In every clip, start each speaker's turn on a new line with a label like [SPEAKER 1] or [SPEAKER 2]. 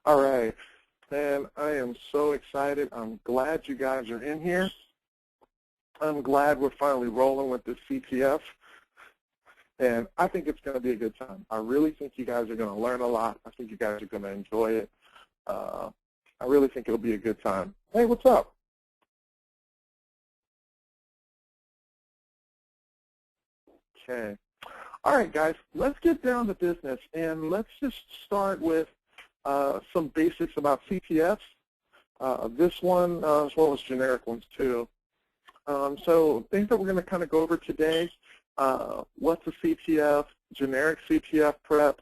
[SPEAKER 1] All right, and I am so excited. I'm glad you guys are in here. I'm glad we're finally rolling with this CTF, and I think it's going to be a good time. I really think you guys are going to learn a lot. I think you guys are going to enjoy it. I really think it'll be a good time. Hey, what's up? Okay. All right, guys, let's get down to business, and let's just start with some basics about CTFs. This one, as well as generic ones, too. So things that we're going to kind of go over today, what's a CTF, generic CTF prep,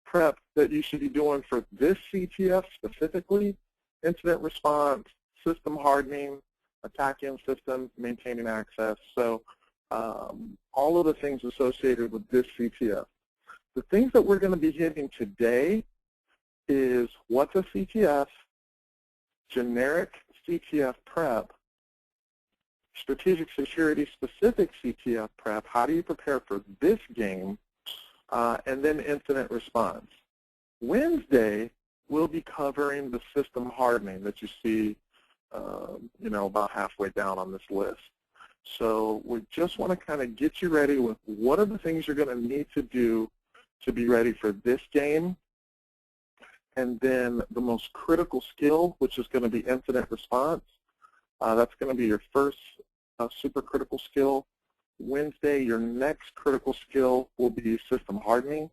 [SPEAKER 1] prep that you should be doing for this CTF specifically, incident response, system hardening, attack-in system, maintaining access. So all of the things associated with this CTF. The things that we're going to be hitting today is what's a CTF, generic CTF prep, strategic security specific CTF prep, how do you prepare for this game, and then incident response. Wednesday, we'll be covering the system hardening that you see about halfway down on this list. So we just want to kind of get you ready with what are the things you're going to need to do to be ready for this game. And then the most critical skill, which is going to be incident response. That's going to be your first super critical skill. Wednesday, your next critical skill will be system hardening.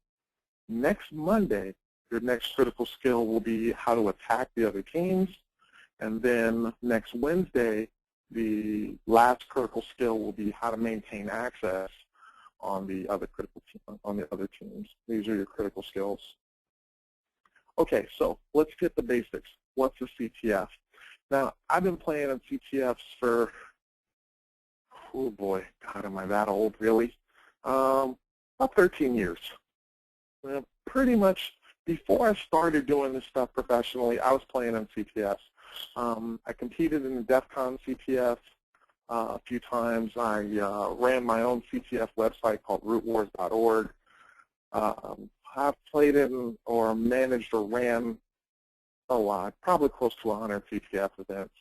[SPEAKER 1] Next Monday, your next critical skill will be how to attack the other teams. And then next Wednesday, the last critical skill will be how to maintain access on the other other teams. These are your critical skills. Okay, so let's get the basics. What's a CTF? Now, I've been playing in CTFs for, oh boy, God, am I that old, really? About 13 years. Pretty much before I started doing this stuff professionally, I was playing in CTFs. I competed in the DEF CON CTF a few times. I ran my own CTF website called rootwars.org. I've played in or managed or ran a lot, probably close to 100 CTF events.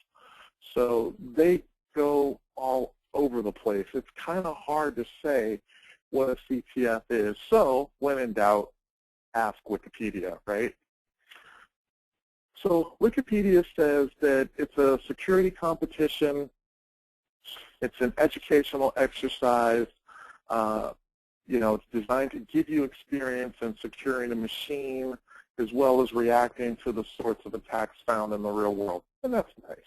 [SPEAKER 1] So they go all over the place. It's kind of hard to say what a CTF is. So when in doubt, ask Wikipedia, right? So Wikipedia says that it's a security competition. It's an educational exercise. It's designed to give you experience in securing a machine as well as reacting to the sorts of attacks found in the real world. And that's nice.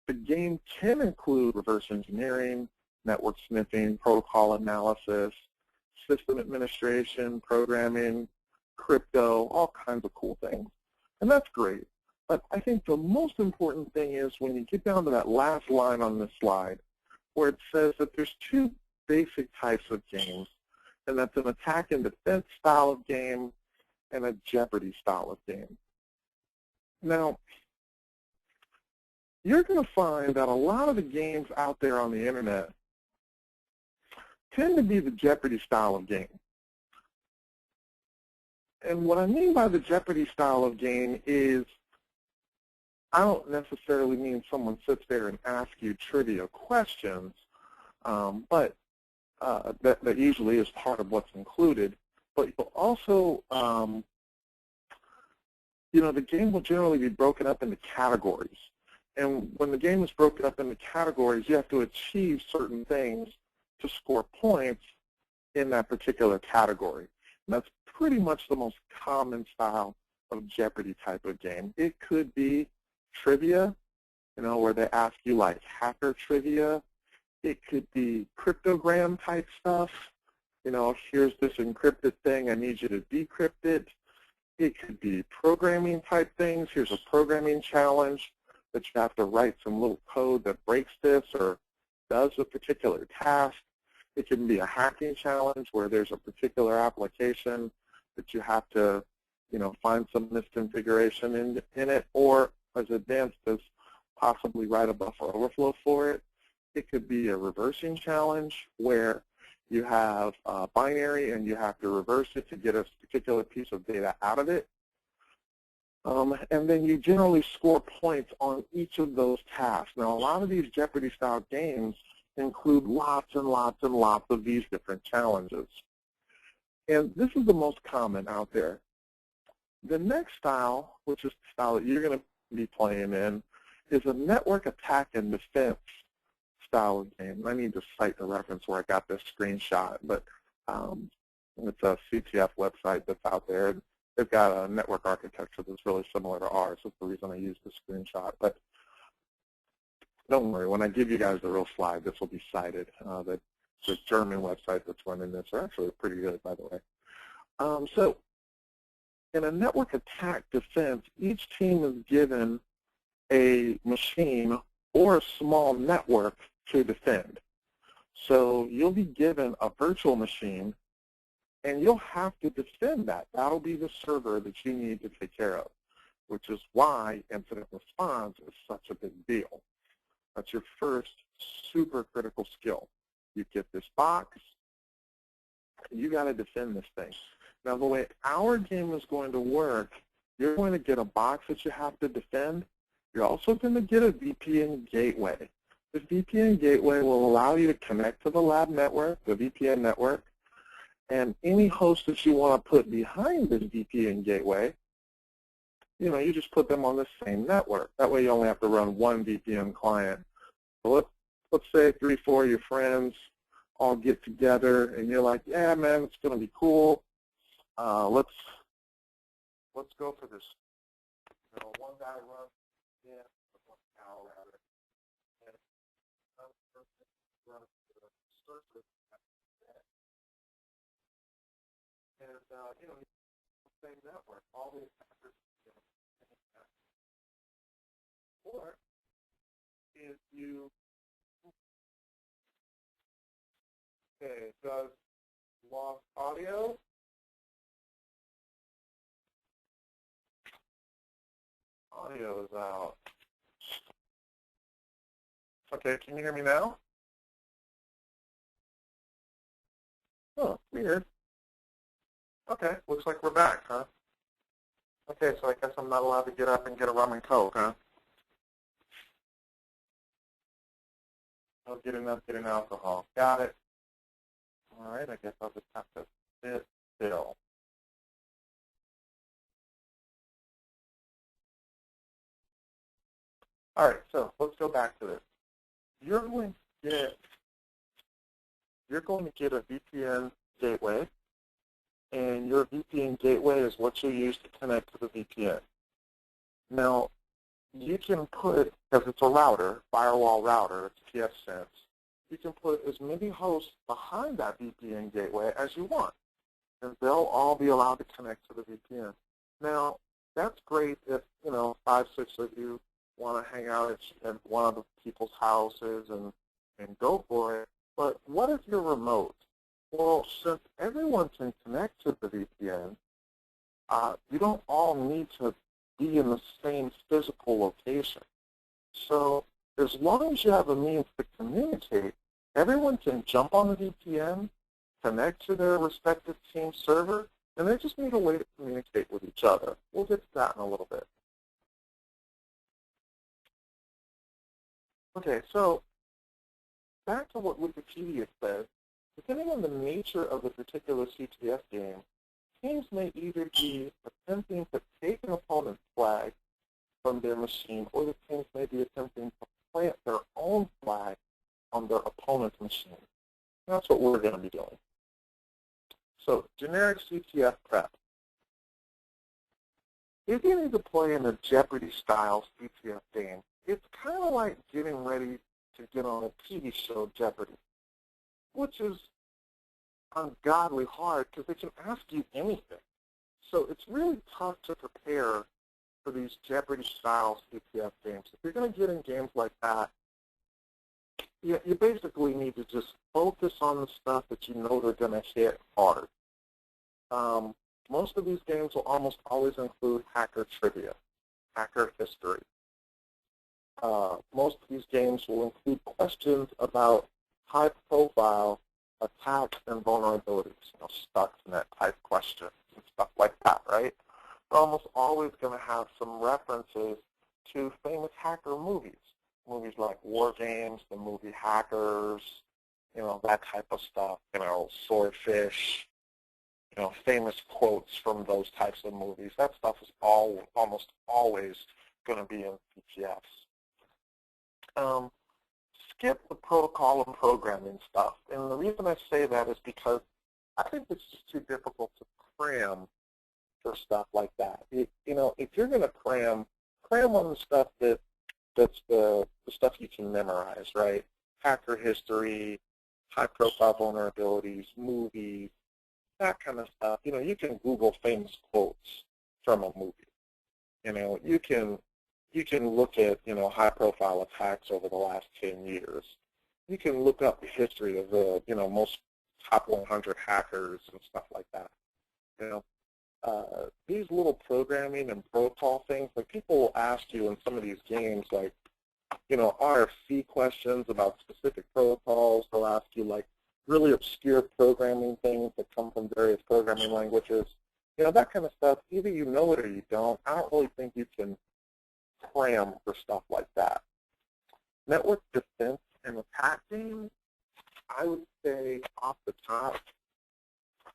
[SPEAKER 1] The game can include reverse engineering, network sniffing, protocol analysis, system administration, programming, crypto, all kinds of cool things. And that's great. But I think the most important thing is when you get down to that last line on this slide where it says that there's two basic types of games, and that's an attack and defense style of game and a Jeopardy style of game. Now, you're going to find that a lot of the games out there on the internet tend to be the Jeopardy style of game. And what I mean by the Jeopardy style of game is I don't necessarily mean someone sits there and asks you trivia questions, but that usually is part of what's included. But you'll also, the game will generally be broken up into categories. And when the game is broken up into categories, you have to achieve certain things to score points in that particular category. And that's pretty much the most common style of Jeopardy type of game. It could be trivia, where they ask you like hacker trivia. It could be cryptogram type stuff. Here's this encrypted thing, I need you to decrypt it. It could be programming type things. Here's a programming challenge that you have to write some little code that breaks this or does a particular task. It can be a hacking challenge where there's a particular application that you have to, find some misconfiguration in it, or as advanced as possibly write a buffer overflow for it. It could be a reversing challenge where you have a binary and you have to reverse it to get a particular piece of data out of it. And then you generally score points on each of those tasks. Now, a lot of these Jeopardy-style games include lots and lots and lots of these different challenges. And this is the most common out there. The next style, which is the style that you're going to be playing in, is a network attack and defense style of game. I need to cite the reference where I got this screenshot, but it's a CTF website that's out there. They've got a network architecture that's really similar to ours. That's the reason I used the screenshot. But don't worry, when I give you guys the real slide, this will be cited. The German website that's running this are actually pretty good, by the way. So in a network attack defense, each team is given a machine or a small network to defend. So you'll be given a virtual machine, and you'll have to defend that. That'll be the server that you need to take care of, which is why incident response is such a big deal. That's your first super critical skill. You get this box, you got to defend this thing. Now, the way our game is going to work, you're going to get a box that you have to defend. You're also going to get a VPN gateway. This VPN gateway will allow you to connect to the lab network, the VPN network, and any host that you want to put behind this VPN gateway, you just put them on the same network. That way you only have to run one VPN client. So let's say 3, 4 of your friends all get together, and you're like, yeah, man, it's going to be cool. Let's go for this. One guy runs one cow rather, and another person runs the surface. And the same network, all the attackers. Or if you does lost audio? Audio is out. Okay, can you hear me now? Oh, weird. Okay, looks like we're back, huh? Okay, so I guess I'm not allowed to get up and get a rum and coke, huh? No getting up, getting alcohol. Got it. All right, I guess I'll just have to sit still. All right, so let's go back to this. You're going to get a VPN gateway, and your VPN gateway is what you use to connect to the VPN. Now, you can put, because it's a router, firewall router, it's TF sense, you can put as many hosts behind that VPN gateway as you want, and they'll all be allowed to connect to the VPN. Now, that's great if, 5, 6 of you want to hang out at one of the people's houses and go for it, but what if you're remote? Well, since everyone can connect to the VPN, you don't all need to be in the same physical location. So as long as you have a means to communicate, everyone can jump on the VPN, connect to their respective team server, and they just need a way to communicate with each other. We'll get to that in a little bit. Okay, so back to what Wikipedia says, depending on the nature of the particular CTF game, teams may either be attempting to take an opponent's flag from their machine, or the teams may be attempting to plant their own flag on their opponent's machine. And that's what we're going to be doing. So, generic CTF prep. If you need to play in a Jeopardy-style CTF game, it's kind of like getting ready to get on a TV show, Jeopardy, which is ungodly hard because they can ask you anything. So it's really tough to prepare for these Jeopardy-style CTF games. If you're going to get in games like that, you basically need to just focus on the stuff that you know they're going to hit hard. Most of these games will almost always include hacker trivia, hacker history. Most of these games will include questions about high-profile attacks and vulnerabilities, Stuxnet type questions and stuff like that, right? they're almost always going to have some references to famous hacker movies. Movies like War Games, the movie Hackers, you know, that type of stuff, you know, Swordfish, you know, famous quotes from those types of movies. That stuff is almost always going to be in CTFs. Skip the protocol and programming stuff. And the reason I say that is because I think it's just too difficult to cram for stuff like that. You know, if you're going to cram on the stuff that's the stuff you can memorize, right? Hacker history, high-profile vulnerabilities, movies, that kind of stuff. You know, you can Google famous quotes from a movie. You know, you can look at, you know, high-profile attacks over the last 10 years. You can look up the history of the, you know, most top 100 hackers and stuff like that. You know, these little programming and protocol things, like people will ask you in some of these games, like, you know, RFC questions about specific protocols. They'll ask you, like, really obscure programming things that come from various programming languages. You know, that kind of stuff, either you know it or you don't. I don't really think you can cram for stuff like that. Network defense and attack games, I would say off the top,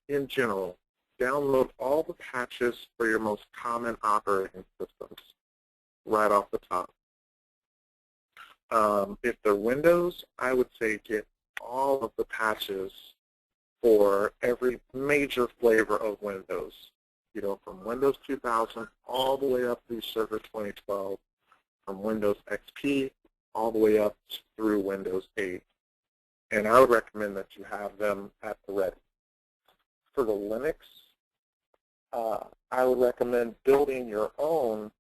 [SPEAKER 1] in general, download all the patches for your most common operating systems right off the top. If they're Windows, I would say get all of the patches for every major flavor of Windows. You know, from Windows 2000 all the way up through Server 2012, from Windows XP all the way up through Windows 8. And I would recommend that you have them at the ready. For the Linux, I would recommend building your own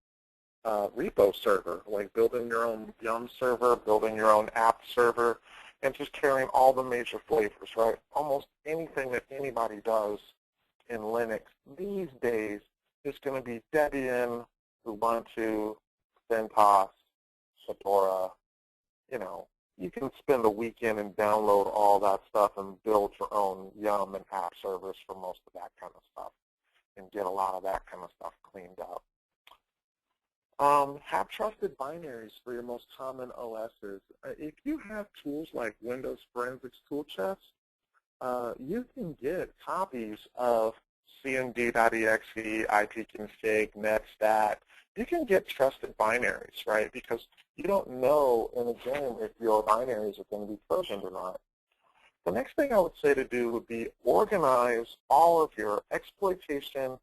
[SPEAKER 1] repo server, like building your own Yum server, building your own app server, and just carrying all the major flavors, right? Almost anything that anybody does in Linux these days is going to be Debian, Ubuntu, CentOS, Fedora. You know, you can spend a weekend and download all that stuff and build your own Yum and app servers for most of that kind of stuff and get a lot of that kind of stuff cleaned up. Have trusted binaries for your most common OSs. If you have tools like Windows Forensics Tool Chest, you can get copies of cmd.exe, ipconfig, netstat. You can get trusted binaries, right? Because you don't know in a game if your binaries are going to be trojaned or not. The next thing I would say to do would be organize all of your exploitation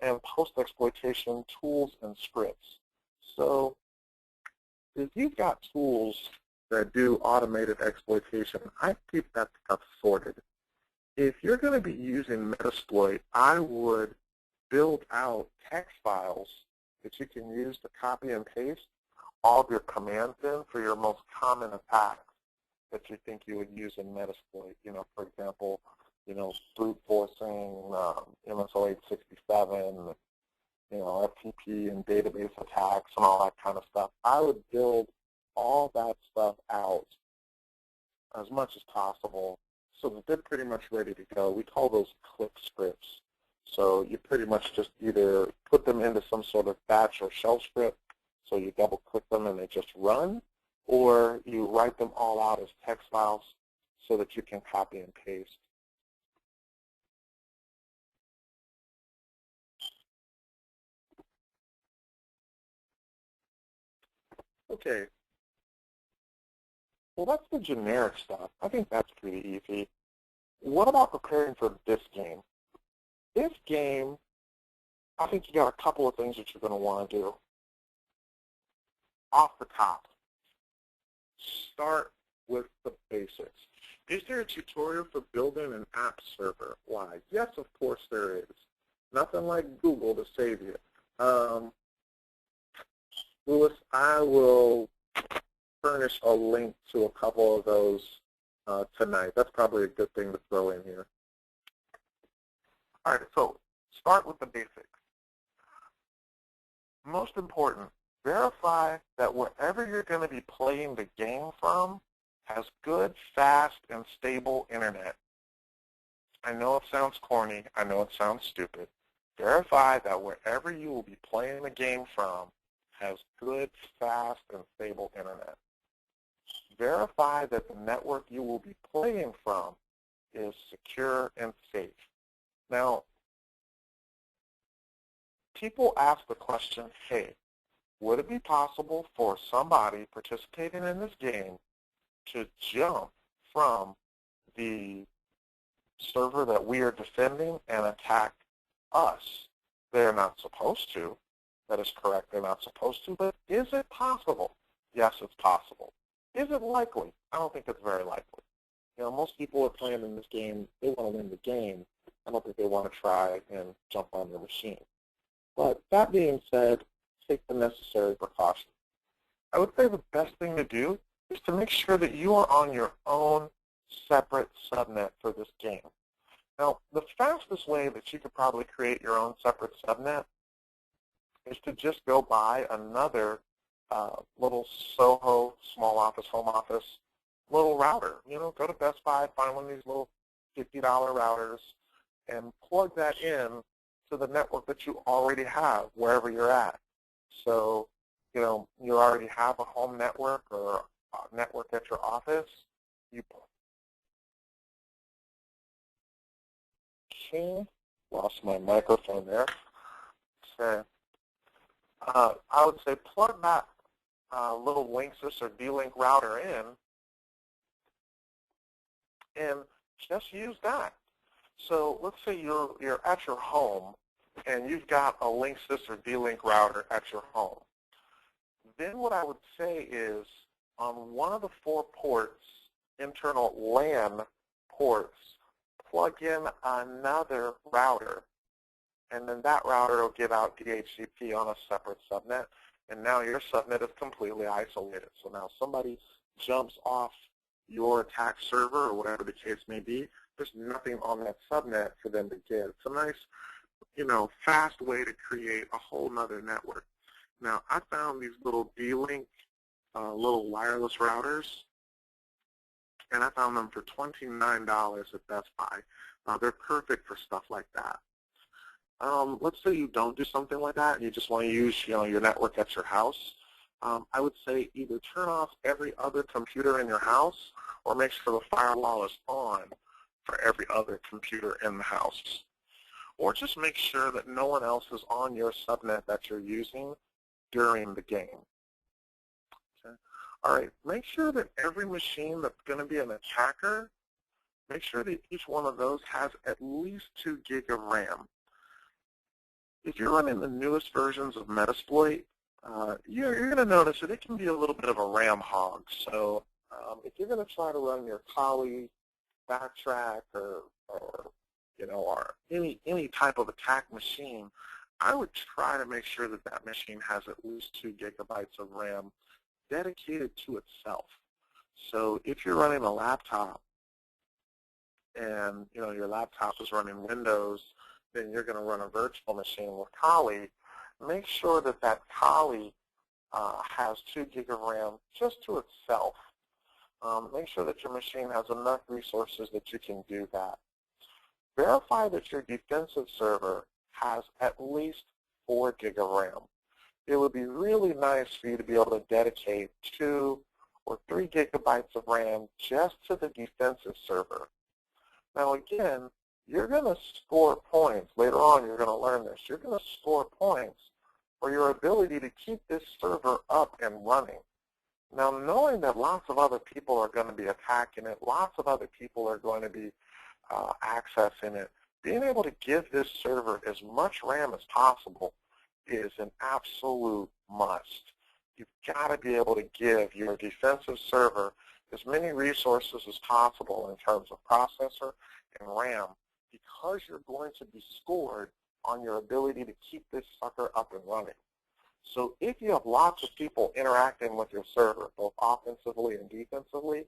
[SPEAKER 1] and post-exploitation tools and scripts. So if you've got tools that do automated exploitation, I keep that stuff sorted. If you're going to be using Metasploit, I would build out text files that you can use to copy and paste all of your commands in for your most common attacks that you think you would use in Metasploit. You know, for example, you know, brute forcing, MSO 867, you know, FTP and database attacks and all that kind of stuff. I would build all that stuff out as much as possible so that they're pretty much ready to go. We call those click scripts. So you pretty much just either put them into some sort of batch or shell script, so you double click them and they just run, or you write them all out as text files so that you can copy and paste. Okay. Well, that's the generic stuff. I think that's pretty easy. What about preparing for this game? This game, I think you got a couple of things that you're going to want to do. Off the top, start with the basics. Is there a tutorial for building an app server? Why? Yes, of course there is. Nothing like Google to save you. Louis, I will furnish a link to a couple of those tonight. That's probably a good thing to throw in here. All right, so start with the basics. Most important, verify that wherever you're going to be playing the game from has good, fast, and stable internet. I know it sounds corny. I know it sounds stupid.
[SPEAKER 2] Verify that wherever you will be playing the game from has good, fast, and stable internet. Verify that the network you will be playing from is secure and safe. Now, people ask the question, hey, would it be possible for somebody participating in this game to jump from the server that we are defending and attack us? They're not supposed to. That is correct, they're not supposed to, but is it possible? Yes, it's possible. Is it likely? I don't think it's very likely. You know, most people are playing in this game, they want to win the game. I don't think they want to try and jump on your machine. But that being said, take the necessary precautions. I would say the best thing to do is to make sure that you are on your own separate subnet for this game. Now, the fastest way that you could probably create your own separate subnet is to just go buy another little Soho, small office, home office, little router. You know, go to Best Buy, find one of these little $50 routers, and plug that in to the network that you already have wherever you're at. So, you know, you already have a home network or a network at your office. You lost my microphone there. So, I would say plug that little Linksys or D-Link router in and just use that. So let's say you're at your home and you've got a Linksys or D-Link router at your home. Then what I would say is on one of the 4 ports, internal LAN ports, plug in another router, and then that router will give out DHCP on a separate subnet, and now your subnet is completely isolated. So now somebody jumps off your attack server or whatever the case may be, there's nothing on that subnet for them to get. It's a nice, you know, fast way to create a whole nother network. Now, I found these little D-Link, little wireless routers, and I found them for $29 at Best Buy. They're perfect for stuff like that. Let's say you don't do something like that and you just want to use, you know, your network at your house. I would say either turn off every other computer in your house or make sure the firewall is on for every other computer in the house. Or just make sure that no one else is on your subnet that you're using during the game. Okay. All right, make sure that every machine that's going to be an attacker, make sure that each one of those has at least 2 gig of RAM. If you're running the newest versions of Metasploit, you're going to notice that it can be a little bit of a RAM hog. So if you're going to try to run your Kali, Backtrack, or you know, or any type of attack machine, I would try to make sure that that machine has at least 2 gigabytes of RAM dedicated to itself. So if you're running a laptop and, you know, your laptop is running Windows, then you're going to run a virtual machine with Kali, make sure that that Kali has 2 gig of RAM just to itself. Make sure that your machine has enough resources that you can do that. Verify that your defensive server has at least 4 gig of RAM. It would be really nice for you to be able to dedicate 2 or 3 gigabytes of RAM just to the defensive server. Now again, you're going to score points. Later on, you're going to learn this. You're going to score points for your ability to keep this server up and running. Now, knowing that lots of other people are going to be attacking it, lots of other people are going to be accessing it, being able to give this server as much RAM as possible is an absolute must. You've got to be able to give your defensive server as many resources as possible in terms of processor and RAM, because you're going to be scored on your ability to keep this sucker up and running. So if you have lots of people interacting with your server, both offensively and defensively,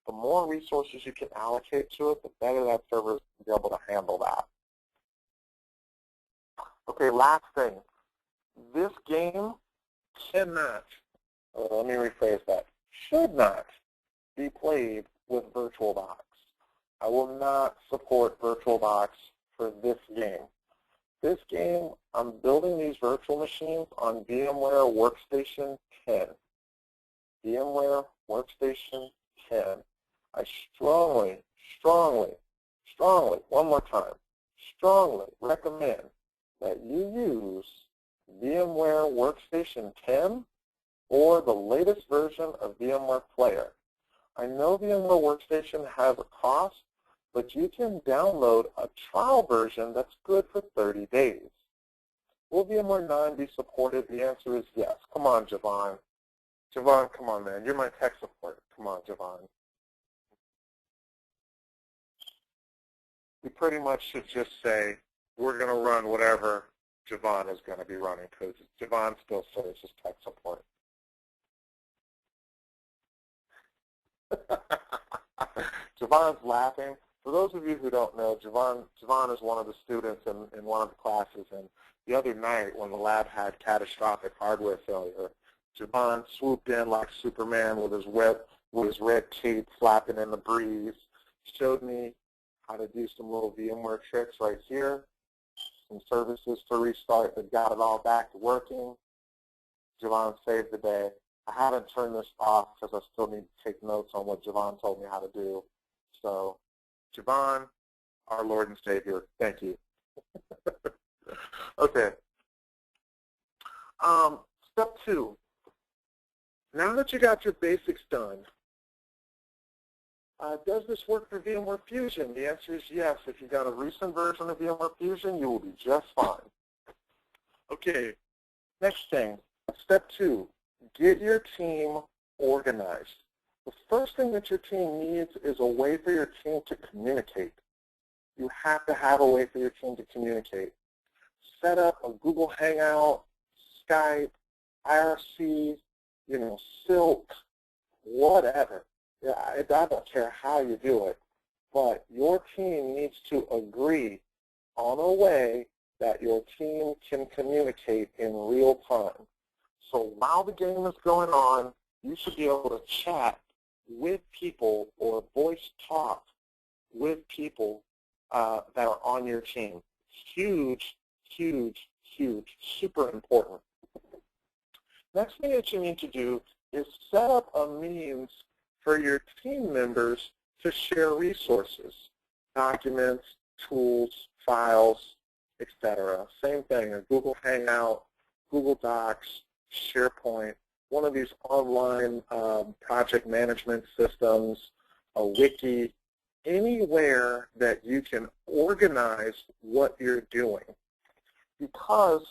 [SPEAKER 2] the more resources you can allocate to it, the better that server is going to be able to handle that. Okay, last thing. This game cannot, let me rephrase that, should not be played with VirtualBox. I will not support VirtualBox for this game. This game, I'm building these virtual machines on VMware Workstation 10. VMware Workstation 10. I strongly, one more time, strongly recommend that you use VMware Workstation 10 or the latest version of VMware Player. I know VMware Workstation has a cost, but you can download a trial version that's good for 30 days. Will VMware 9 be supported? The answer is yes. Come on, Javon. Javon, come on, man. You're my tech support. Come on, Javon. We pretty much should just say we're going to run whatever Javon is going to be running because Javon still serves as tech support. Javon's laughing. For those of you who don't know, Javon is one of the students in one of the classes, and the other night when the lab had catastrophic hardware failure, Javon swooped in like Superman with his red cape flapping in the breeze, showed me how to do some little VMware tricks right here, some services to restart that got it all back to working. Javon saved the day. I haven't turned this off because I still need to take notes on what Javon told me how to do. So, Javon, our Lord and Savior, thank you. Okay. Step 2. Now that you got your basics done, does this work for VMware Fusion? The answer is yes. If you've got a recent version of VMware Fusion, you will be just fine. Okay, next thing, step 2, get your team organized. The first thing that your team needs is a way for your team to communicate. You have to have a way for your team to communicate. Set up a Google Hangout, Skype, IRC, Silk, whatever. I don't care how you do it, but your team needs to agree on a way that your team can communicate in real time. So while the game is going on, you should be able to chat with people or voice talk with people that are on your team. Huge, huge, huge, super important. Next thing that you need to do is set up a means for your team members to share resources, documents, tools, files, etc. Same thing, a Google Hangout, Google Docs, SharePoint, one of these online project management systems, a wiki, anywhere that you can organize what you're doing. Because,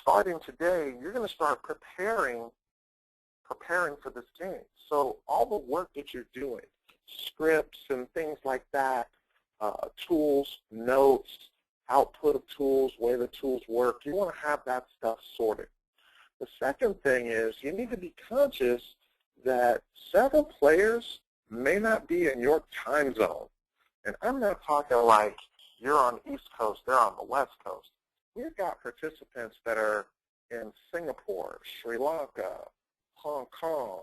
[SPEAKER 2] starting today, you're going to start preparing for this game. So all the work that you're doing, scripts and things like that, tools, notes, output of tools, way the tools work, you want to have that stuff sorted. The second thing is you need to be conscious that several players may not be in your time zone. And I'm not talking like you're on the East Coast, they're on the West Coast. We've got participants that are in Singapore, Sri Lanka, Hong Kong,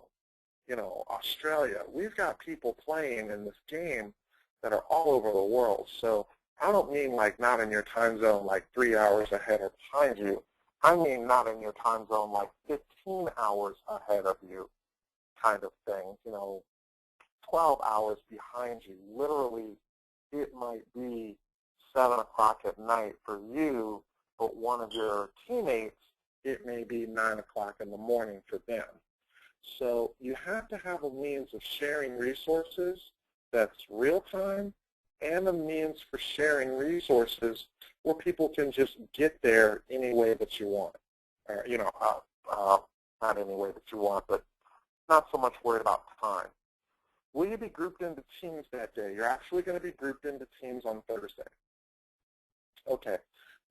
[SPEAKER 2] Australia. We've got people playing in this game that are all over the world. So I don't mean like not in your time zone like 3 hours ahead or behind you. I mean not in your time zone like 15 hours ahead of you kind of thing, 12 hours behind you. Literally, it might be 7 o'clock at night for you, but one of your teammates, it may be 9 o'clock in the morning for them. So you have to have a means of sharing resources that's real time and a means for sharing resources where people can just get there any way that you want. Or, not any way that you want, but not so much worried about time. Will you be grouped into teams that day? You're actually going to be grouped into teams on Thursday. Okay,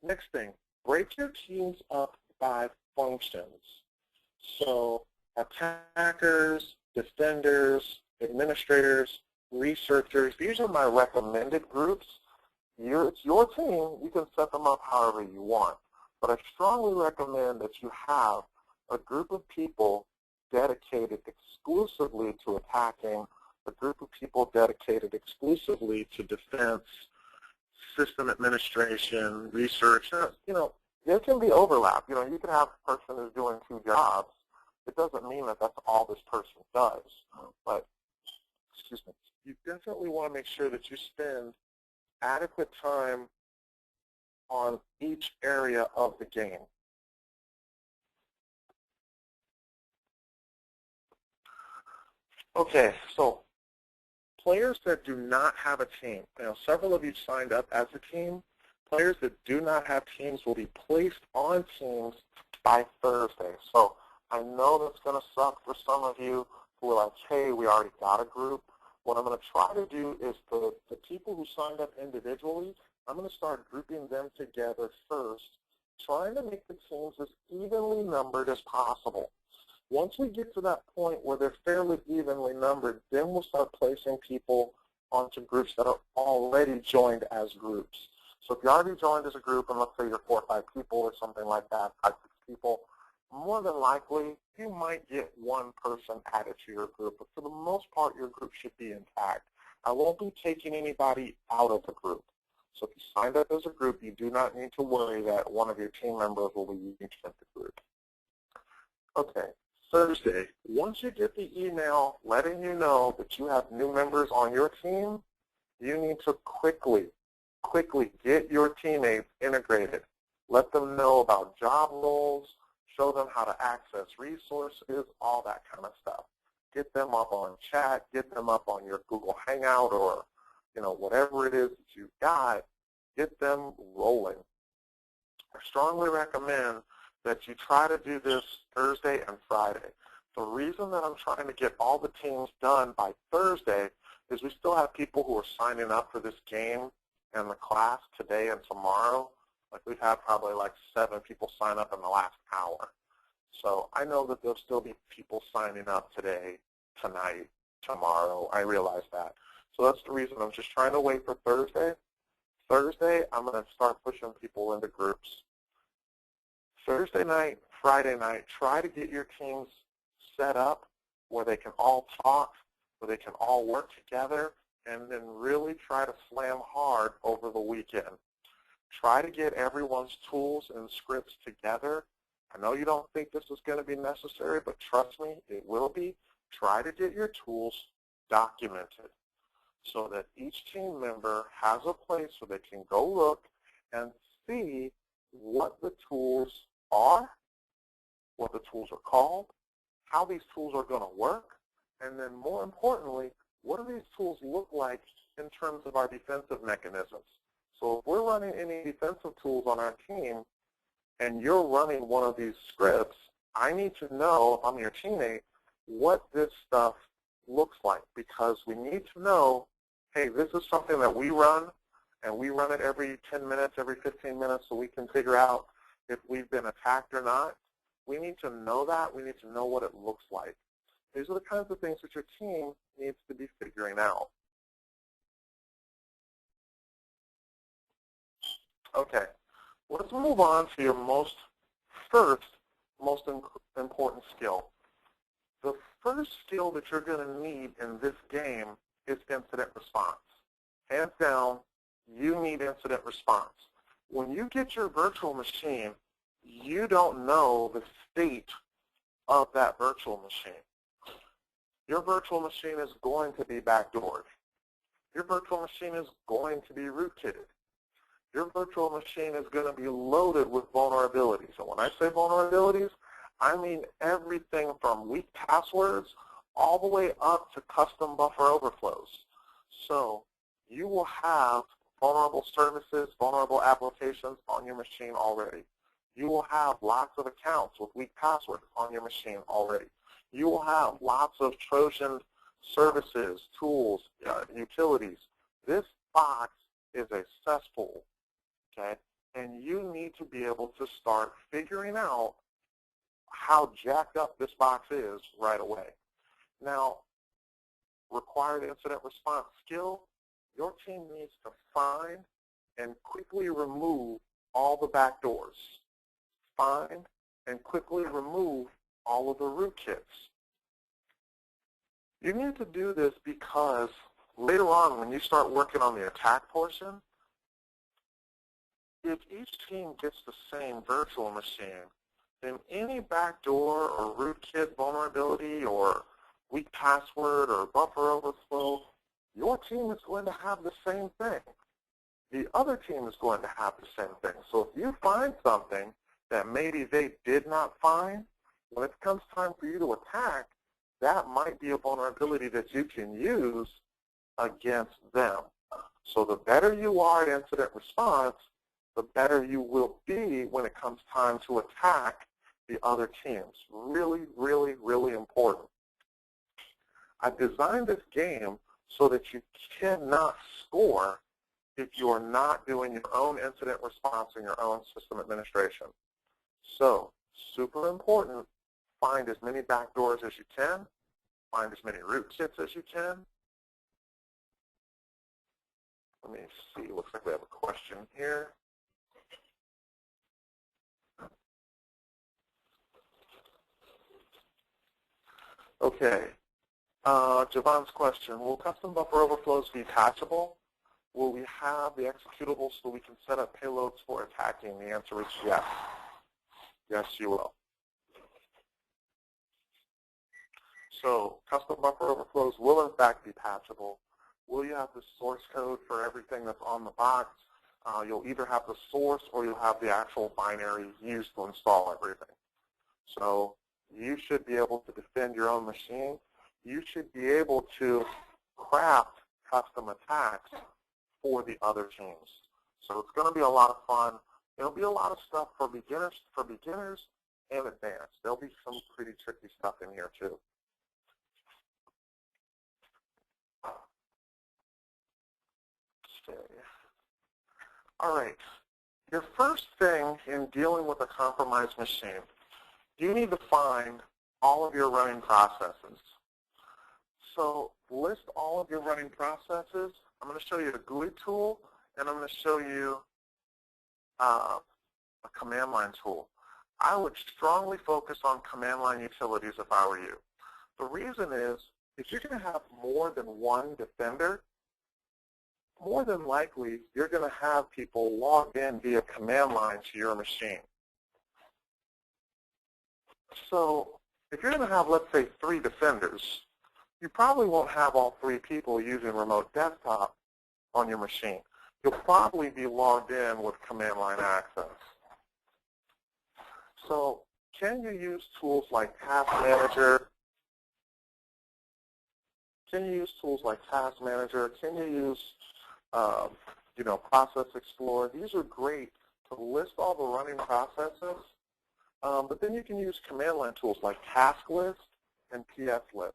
[SPEAKER 2] next thing, break your teams up by functions. So attackers, defenders, administrators, researchers, these are my recommended groups. It's your team. You can set them up however you want. But I strongly recommend that you have a group of people dedicated exclusively to attacking, a group of people dedicated exclusively to defense, system administration, research. There can be overlap. You can have a person who's doing 2 jobs. It doesn't mean that that's all this person does. But, excuse me, you definitely want to make sure that you spend adequate time on each area of the game. Okay, so players that do not have a team, several of you signed up as a team. Players that do not have teams will be placed on teams by Thursday. So I know that's going to suck for some of you who are like, hey, we already got a group. What I'm going to try to do is the people who signed up individually, I'm going to start grouping them together first, trying to make the teams as evenly numbered as possible. Once we get to that point where they're fairly evenly numbered, then we'll start placing people onto groups that are already joined as groups. So if you already joined as a group, and let's say you're 4 or 5 people or something like that, 5, 6 people, more than likely you might get 1 person added to your group, but for the most part your group should be intact. I won't be taking anybody out of the group. So if you signed up as a group, you do not need to worry that one of your team members will be using the group. Okay. Thursday, once you get the email letting you know that you have new members on your team, you need to quickly get your teammates integrated. Let them know about job roles, show them how to access resources, all that kind of stuff. Get them up on chat, get them up on your Google Hangout or whatever it is that you've got, get them rolling. I strongly recommend that you try to do this Thursday and Friday. The reason that I'm trying to get all the teams done by Thursday is we still have people who are signing up for this game and the class today and tomorrow. Like we've had probably like 7 people sign up in the last hour. So I know that there'll still be people signing up today, tonight, tomorrow. I realize that. So that's the reason I'm just trying to wait for Thursday. Thursday, I'm going to start pushing people into groups. Thursday night, Friday night, try to get your teams set up where they can all talk, where they can all work together, and then really try to slam hard over the weekend. Try to get everyone's tools and scripts together. I know you don't think this is going to be necessary, but trust me, it will be. Try to get your tools documented so that each team member has a place where they can go look and see what the tools are, what the tools are called, how these tools are going to work, and then more importantly, what do these tools look like in terms of our defensive mechanisms. So if we're running any defensive tools on our team and you're running one of these scripts, I need to know, if I'm your teammate, what this stuff looks like, because we need to know, hey, this is something that we run, and we run it every 10 minutes, every 15 minutes, so we can figure out if we've been attacked or not. We need to know that. We need to know what it looks like. These are the kinds of things that your team needs to be figuring out. Okay, let's move on to your most important skill. The first skill that you're going to need in this game is incident response. Hands down, you need incident response. When you get your virtual machine, you don't know the state of that virtual machine. Your virtual machine is going to be backdoored. Your virtual machine is going to be rootkitted. Your virtual machine is going to be loaded with vulnerabilities. And when I say vulnerabilities, I mean everything from weak passwords all the way up to custom buffer overflows. So you will have vulnerable services, vulnerable applications on your machine already. You will have lots of accounts with weak passwords on your machine already. You will have lots of Trojan services, tools, utilities. This box is a cesspool, okay? And you need to be able to start figuring out how jacked up this box is right away. Now, required incident response skill, your team needs to find and quickly remove all the backdoors. Find and quickly remove all of the rootkits. You need to do this because later on when you start working on the attack portion, if each team gets the same virtual machine, then any backdoor or rootkit vulnerability or weak password or buffer overflow, your team is going to have the same thing. The other team is going to have the same thing. So if you find something that maybe they did not find, when it comes time for you to attack, that might be a vulnerability that you can use against them. So the better you are at incident response, the better you will be when it comes time to attack the other teams. Really, really, really important. I designed this game so that you cannot score if you are not doing your own incident response and your own system administration. So, super important, find as many backdoors as you can, find as many rootkits as you can. Let me see, looks like we have a question here. Okay, Javon's question, will custom buffer overflows be patchable? Will we have the executables so we can set up payloads for attacking? The answer is yes. Yes, you will. So custom buffer overflows will in fact be patchable. Will you have the source code for everything that's on the box? You'll either have the source or you'll have the actual binary used to install everything. So you should be able to defend your own machine. You should be able to craft custom attacks for the other teams. So it's going to be a lot of fun. There'll be a lot of stuff for beginners and advanced. There'll be some pretty tricky stuff in here too. Okay. All right. Your first thing in dealing with a compromised machine, you need to find all of your running processes. So list all of your running processes. I'm going to show you a GUI tool, and I'm going to show you a command line tool. I would strongly focus on command line utilities if I were you. The reason is, if you're going to have more than one defender, more than likely you're going to have people logged in via command line to your machine. So if you're going to have, let's say, 3 defenders, you probably won't have all 3 people using remote desktop on your machine. You'll probably be logged in with command line access. So can you use tools like Task Manager? Can you use tools like Task Manager? Can you use Process Explorer? These are great to list all the running processes, but then you can use command line tools like Task List and PS List.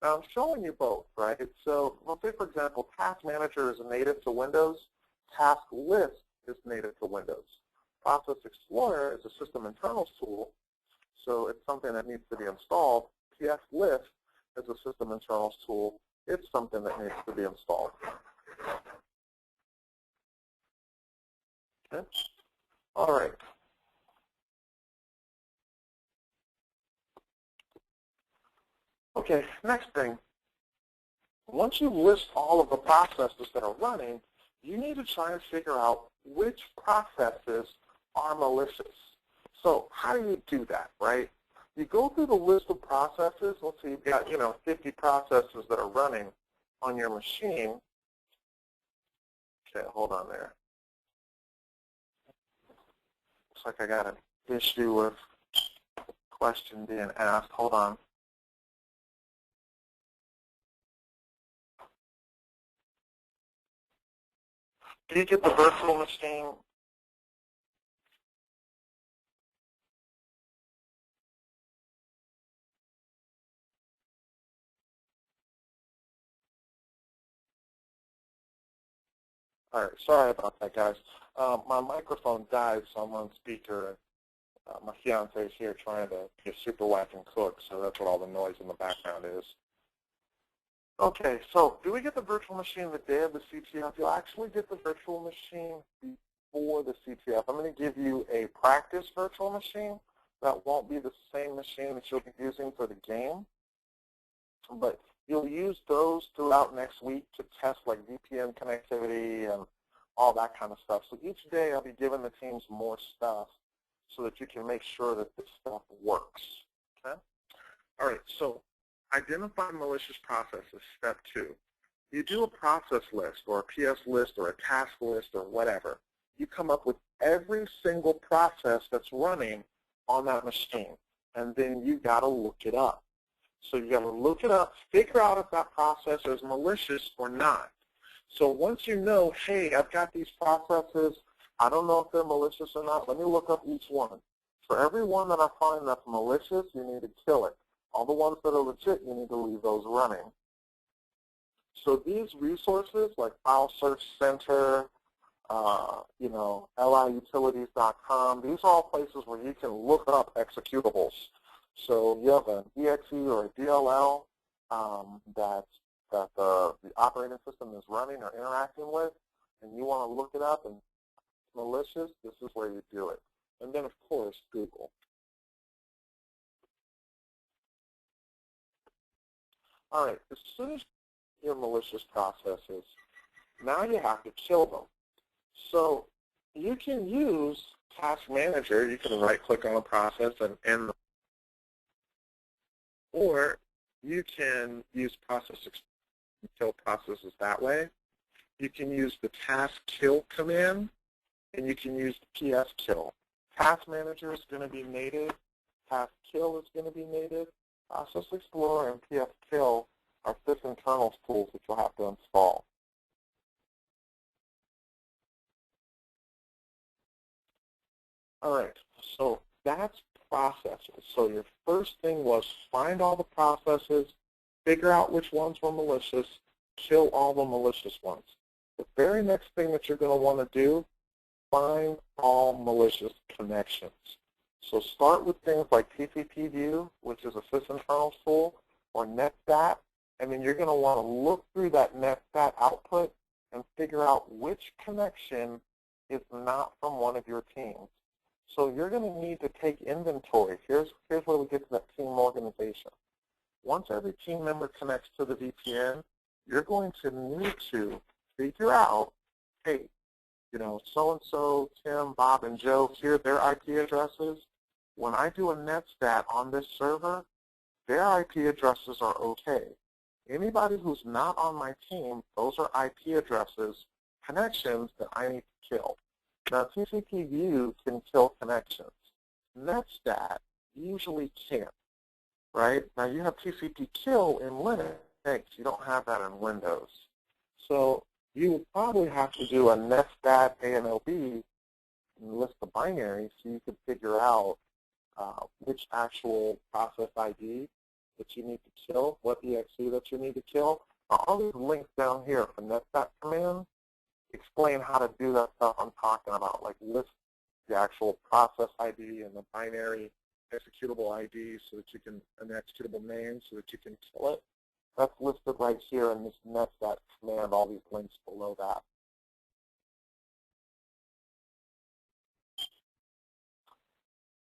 [SPEAKER 2] Now I'm showing you both, right? So let's say, for example, Task Manager is native to Windows. Task List is native to Windows. Process Explorer is a system internals tool, so it's something that needs to be installed. PS List is a system internals tool. It's something that needs to be installed. Okay. All right. Okay, next thing. Once you list all of the processes that are running, you need to try and figure out which processes are malicious. So how do you do that, right? You go through the list of processes. Let's say you've got 50 processes that are running on your machine. Okay, hold on there. Looks like I got an issue with question being asked. Hold on. Do you get the virtual machine? All right, sorry about that, guys. My microphone died, so I'm on speaker. My fiance is here trying to get super whack and cook, so that's what all the noise in the background is. Okay, so do we get the virtual machine the day of the CTF? You'll actually get the virtual machine before the CTF. I'm going to give you a practice virtual machine. That won't be the same machine that you'll be using for the game, but you'll use those throughout next week to test like VPN connectivity and all that kind of stuff. So each day I'll be giving the teams more stuff so that you can make sure that this stuff works. Okay? All right, so identify malicious processes, step 2. You do a process list or a PS list or a task list or whatever. You come up with every single process that's running on that machine, and then you got to look it up. So you got to look it up, figure out if that process is malicious or not. So once you know, hey, I've got these processes, I don't know if they're malicious or not, let me look up each one. For every one that I find that's malicious, you need to kill it. All the ones that are legit, you need to leave those running. So these resources like File Search Center, liutilities.com, these are all places where you can look up executables. So you have an EXE or a DLL that the operating system is running or interacting with, and you want to look it up and it's malicious, this is where you do it. And then, of course, Google. All right, as soon as your malicious processes, now you have to kill them. So you can use Task Manager. You can right-click on a process and end the, or you can use process kill processes that way. You can use the task kill command, and you can use the PS kill. Task Manager is going to be native. Task kill is going to be native. Process Explorer and PS kill are sysinternals tools that you'll have to install. All right, so that's processes. So your first thing was find all the processes, figure out which ones were malicious, kill all the malicious ones. The very next thing that you're going to want to do, find all malicious connections. So start with things like TCP view, which is a sysinternals tool, or NetStat, and then you're going to want to look through that NetStat output and figure out which connection is not from one of your teams. So you're going to need to take inventory. Here's where we get to that team organization. Once every team member connects to the VPN, you're going to need to figure out, hey, so-and-so, Tim, Bob, and Joe, here are their IP addresses. When I do a NetStat on this server, their IP addresses are okay. Anybody who's not on my team, those are IP addresses, connections that I need to kill. Now, TCP view can kill connections. NetStat usually can't, right? Now, you have TCP kill in Linux. You don't have that in Windows. So you would probably have to do a NetStat ANOB and list the binary so you could figure out which actual process ID that you need to kill, what EXE that you need to kill. All these links down here for NetStat command explain how to do that stuff I'm talking about, like list the actual process ID and the binary executable ID so that you can, an executable name so that you can kill it. That's listed right here in this NetStat command, all these links below that.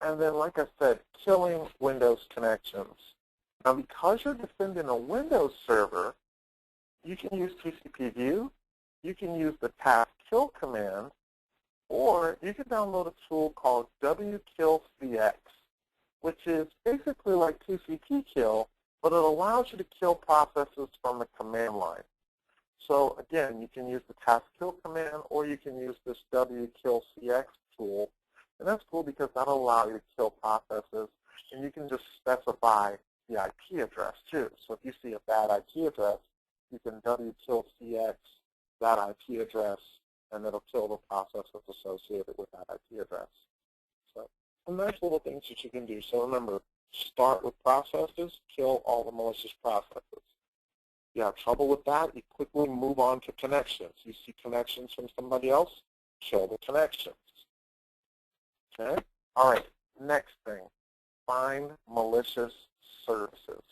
[SPEAKER 2] And then, like I said, killing Windows connections. Now, because you're defending a Windows server, you can use TCP view, you can use the task kill command, or you can download a tool called WKillCX, which is basically like TCP kill, but it allows you to kill processes from the command line. So again, you can use the task kill command, or you can use this WKillCX tool, and that's cool because that'll allow you to kill processes, and you can just specify the IP address too. So if you see a bad IP address, you can WKillCX that IP address, and it'll kill the process that's associated with that IP address. So some nice little things that you can do. So remember, start with processes, kill all the malicious processes. You have trouble with that, you quickly move on to connections. You see connections from somebody else, kill the connections. Okay? All right, next thing, find malicious services.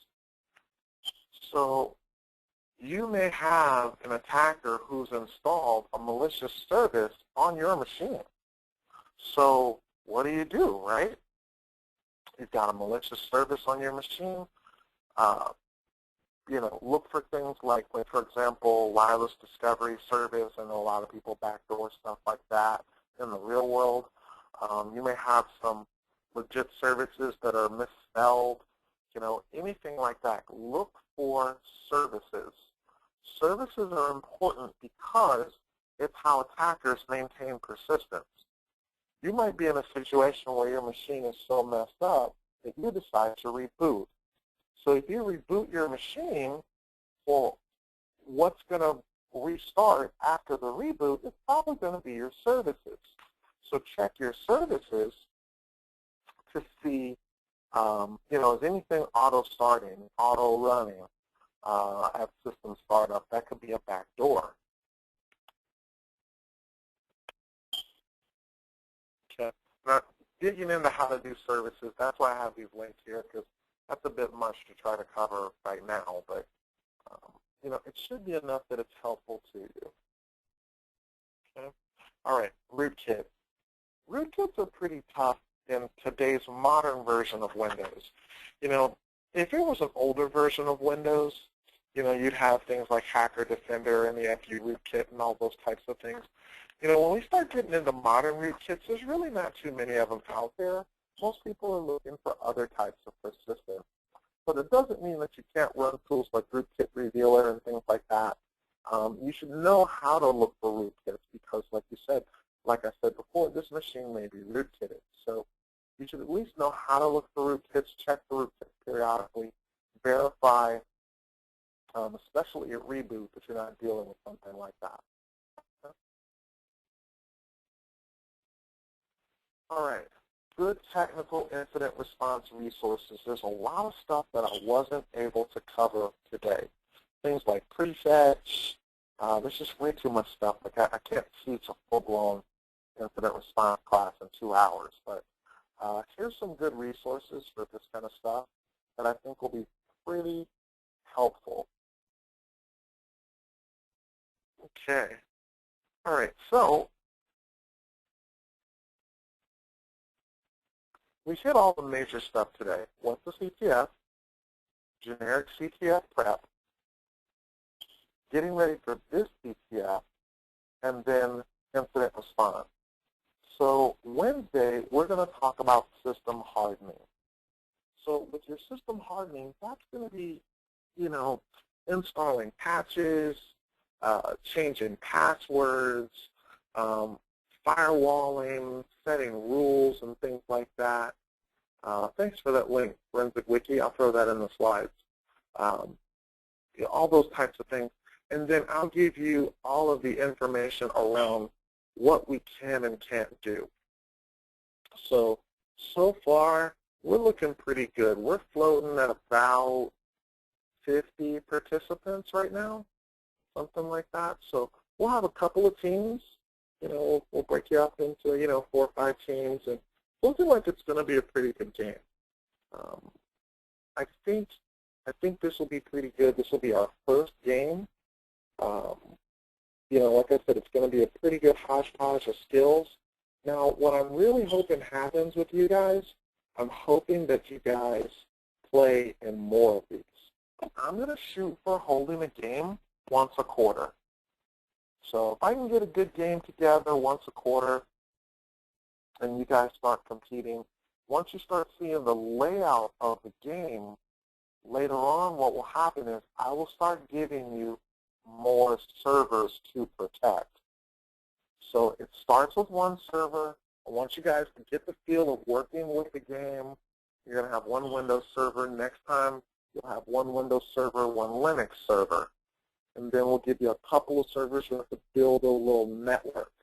[SPEAKER 2] So you may have an attacker who's installed a malicious service on your machine. So what do, right? You've got a malicious service on your machine. look for things like, for example, wireless discovery service, and a lot of people backdoor stuff like that in the real world. You may have some legit services that are misspelled, anything like that. Look for services. Services are important because it's how attackers maintain persistence. You might be in a situation where your machine is so messed up that you decide to reboot. So if you reboot your machine, well, what's going to restart after the reboot is probably going to be your services. So check your services to see, is anything auto-starting, auto-running at system startup? That could be a backdoor. Okay. Now, digging into how to do services, that's why I have these links here, because that's a bit much to try to cover right now, but it should be enough that it's helpful to you. Okay. All right, rootkit. Rootkits are pretty tough in today's modern version of Windows. If it was an older version of Windows, you'd have things like Hacker Defender and the FU rootkit and all those types of things. When we start getting into modern rootkits, there's really not too many of them out there. Most people are looking for other types of persistence. But it doesn't mean that you can't run tools like Rootkit Revealer and things like that. You should know how to look for rootkits because, like I said before, this machine may be rootkitted. So you should at least know how to look for rootkits, check the rootkits periodically, verify, especially at reboot, that you're not dealing with something like that. All right. Good technical incident response resources. There's a lot of stuff that I wasn't able to cover today. Things like presets. There's just way too much stuff. Like I can't teach a full-blown incident response class in 2 hours. But here's some good resources for this kind of stuff that I think will be pretty helpful. Okay. All right. So we hit all the major stuff today. What's the CTF? Generic CTF prep. Getting ready for this CTF, and then incident response. So Wednesday, we're going to talk about system hardening. So with your system hardening, that's going to be, installing patches, changing passwords, firewalling, setting rules, and things like that. Thanks for that link, Forensic Wiki. I'll throw that in the slides. All those types of things. And then I'll give you all of the information around what we can and can't do. So far, we're looking pretty good. We're floating at about 50 participants right now, something like that. So we'll have a couple of teams. We'll break you up into, 4 or 5 teams, and looking like it's going to be a pretty good game. I think this will be pretty good. This will be our first game. Like I said, it's going to be a pretty good hodgepodge of skills. Now, what I'm really hoping happens with you guys, I'm hoping that you guys play in more of these. I'm going to shoot for holding a game once a quarter. So if I can get a good game together once a quarter and you guys start competing, once you start seeing the layout of the game, later on what will happen is I will start giving you more servers to protect. So it starts with one server. I want you guys to get the feel of working with the game. You're going to have one Windows server. Next time, you'll have one Windows server, one Linux server. And then we'll give you a couple of servers. You have to build a little network.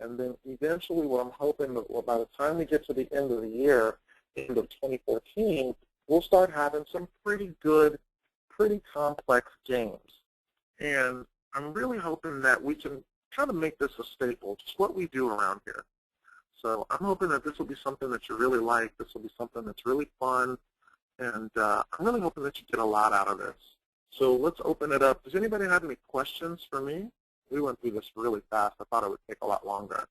[SPEAKER 2] And then eventually what I'm hoping that by the time we get to the end of the year, end of 2014, we'll start having some pretty good, pretty complex games. And I'm really hoping that we can kind of make this a staple, just what we do around here. So I'm hoping that this will be something that you really like. This will be something that's really fun. And I'm really hoping that you get a lot out of this. So let's open it up. Does anybody have any questions for me? We went through this really fast. I thought it would take a lot longer.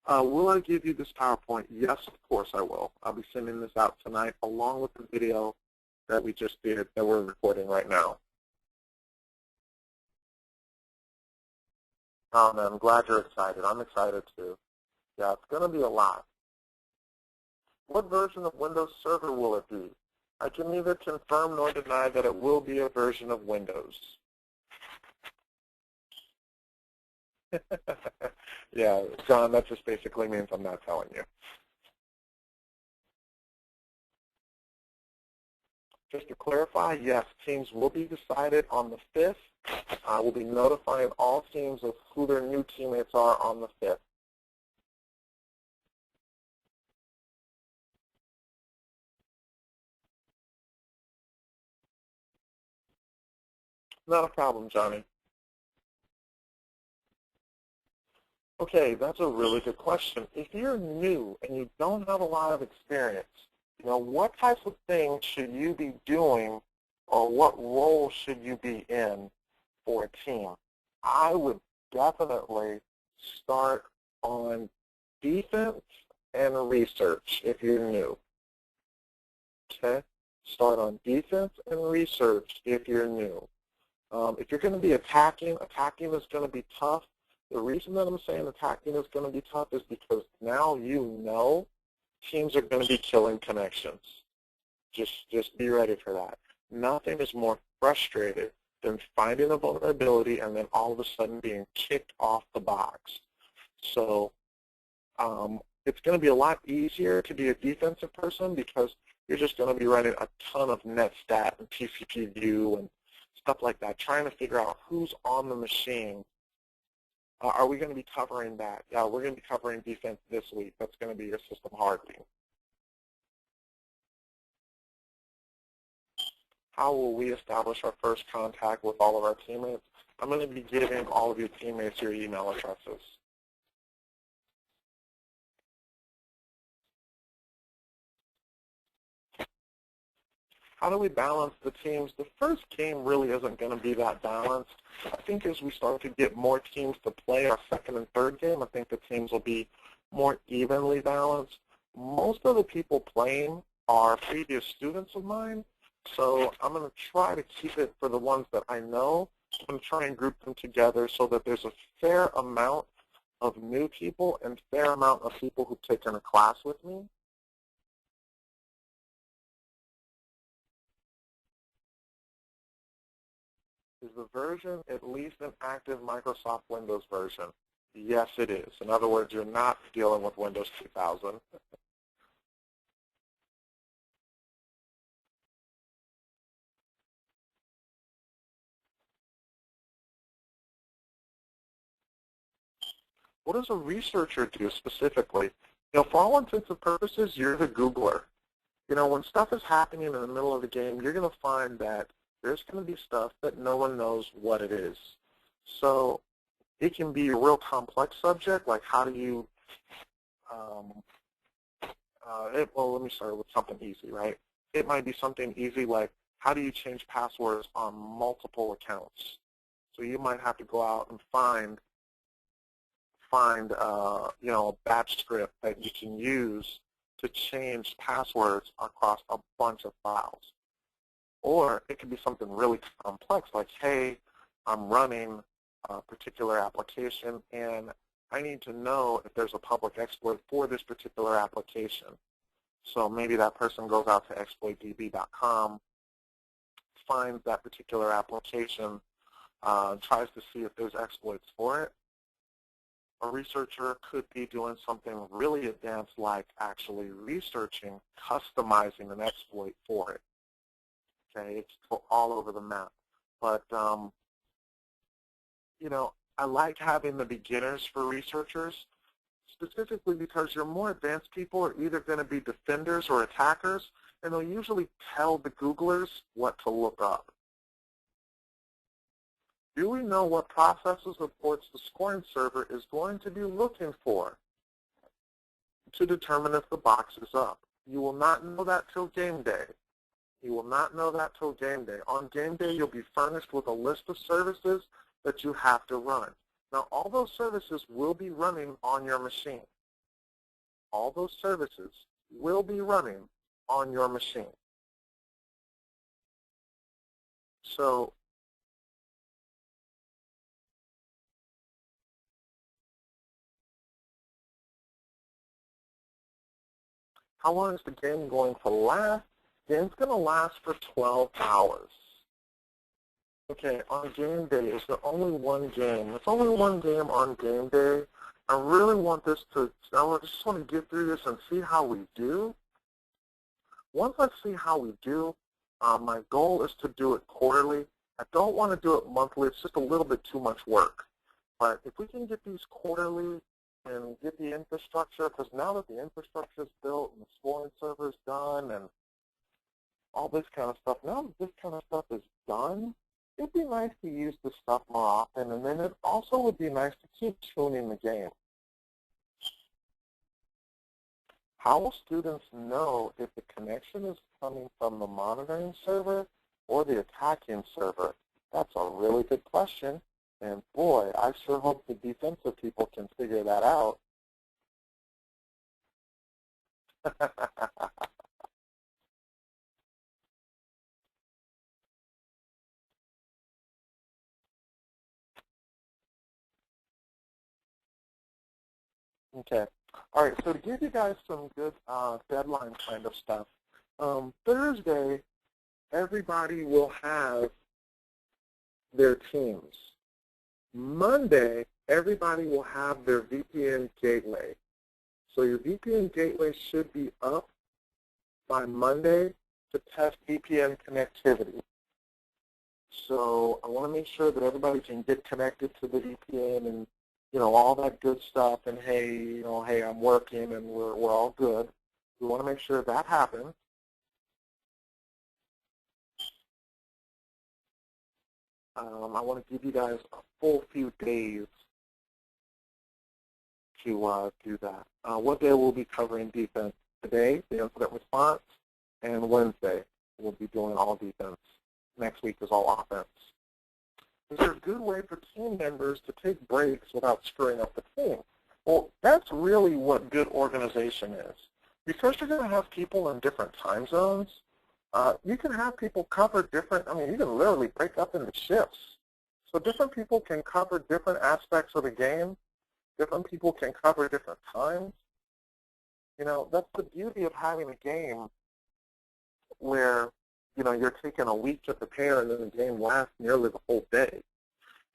[SPEAKER 2] Will I give you this PowerPoint? Yes, of course I will. I'll be sending this out tonight along with the video that we just did that we're recording right now. Man, I'm glad you're excited. I'm excited too. Yeah, it's going to be a lot. What version of Windows Server will it be? I can neither confirm nor deny that it will be a version of Windows. Yeah, John, that just basically means I'm not telling you. Just to clarify, yes, teams will be decided on the 5th. We'll be notifying all teams of who their new teammates are on the 5th. Not a problem, Johnny. Okay, that's a really good question. If you're new and you don't have a lot of experience, what types of things should you be doing, or what role should you be in for a team? I would definitely start on defense and research if you're new. Okay? Start on defense and research if you're new. If you're going to be attacking is going to be tough. The reason that I'm saying attacking is going to be tough is because now teams are going to be killing connections. Just be ready for that. Nothing is more frustrated than finding a vulnerability and then all of a sudden being kicked off the box. So it's going to be a lot easier to be a defensive person because you're just going to be running a ton of NetStat and TCP view and stuff like that, trying to figure out who's on the machine. Are we going to be covering that? Yeah, we're going to be covering defense this week. That's going to be your system hardening. How will we establish our first contact with all of our teammates? I'm going to be giving all of your teammates your email addresses. How do we balance the teams? The first game really isn't going to be that balanced. I think as we start to get more teams to play our second and third game, I think the teams will be more evenly balanced. Most of the people playing are previous students of mine, so I'm going to try to keep it for the ones that I know. I'm going to try and group them together so that there's a fair amount of new people and fair amount of people who've taken a class with me. Is the version at least an active Microsoft Windows version? Yes, it is. In other words, you're not dealing with Windows 2000. What does a researcher do specifically? For all intents and purposes, you're the Googler. When stuff is happening in the middle of the game, you're going to find that there's going to be stuff that no one knows what it is. So it can be a real complex subject, like how do you, well, let me start with something easy, right? It might be something easy like how do you change passwords on multiple accounts? So you might have to go out and find a batch script that you can use to change passwords across a bunch of files. Or it could be something really complex like, hey, I'm running a particular application and I need to know if there's a public exploit for this particular application. So maybe that person goes out to exploitdb.com, finds that particular application, tries to see if there's exploits for it. A researcher could be doing something really advanced like actually researching, customizing an exploit for it. Okay, it's all over the map. But, I like having the beginners for researchers, specifically because your more advanced people are either going to be defenders or attackers, and they'll usually tell the Googlers what to look up. Do we know what processes or ports the scoring server is going to be looking for to determine if the box is up? You will not know that till game day. You will not know that till game day. On game day, you'll be furnished with a list of services that you have to run. Now, all those services will be running on your machine. All those services will be running on your machine. So how long is the game going to last? The game's going to last for 12 hours. Okay, on game day, is there only one game? There's only one game on game day. I really want this to, I just want to get through this and see how we do. Once I see how we do, my goal is to do it quarterly. I don't want to do it monthly. It's just a little bit too much work. But if we can get these quarterly and get the infrastructure, because now that the infrastructure is built and the scoring server is done and all this kind of stuff, now that this kind of stuff is done, it'd be nice to use this stuff more often, and then it also would be nice to keep tuning the game. How will students know if the connection is coming from the monitoring server or the attacking server? That's a really good question, and boy, I sure hope the defensive people can figure that out. Okay. All right, so to give you guys some good deadline kind of stuff, Thursday, everybody will have their teams. Monday, everybody will have their VPN gateway. So your VPN gateway should be up by Monday to test VPN connectivity. So I want to make sure that everybody can get connected to the VPN and, you know, all that good stuff, and hey, you know, hey, I'm working and we're all good. We want to make sure that happens. I want to give you guys a full few days to do that. What day will be covering defense? Today, the incident response, and Wednesday we'll be doing all defense. Next week is all offense. Is there a good way for team members to take breaks without screwing up the team? Well, that's really what good organization is. Because you're going to have people in different time zones, you can have people cover different, I mean, you can literally break up into shifts. So different people can cover different aspects of the game. Different people can cover different times. You know, that's the beauty of having a game where, you know, you're taking a week to prepare and then the game lasts nearly the whole day.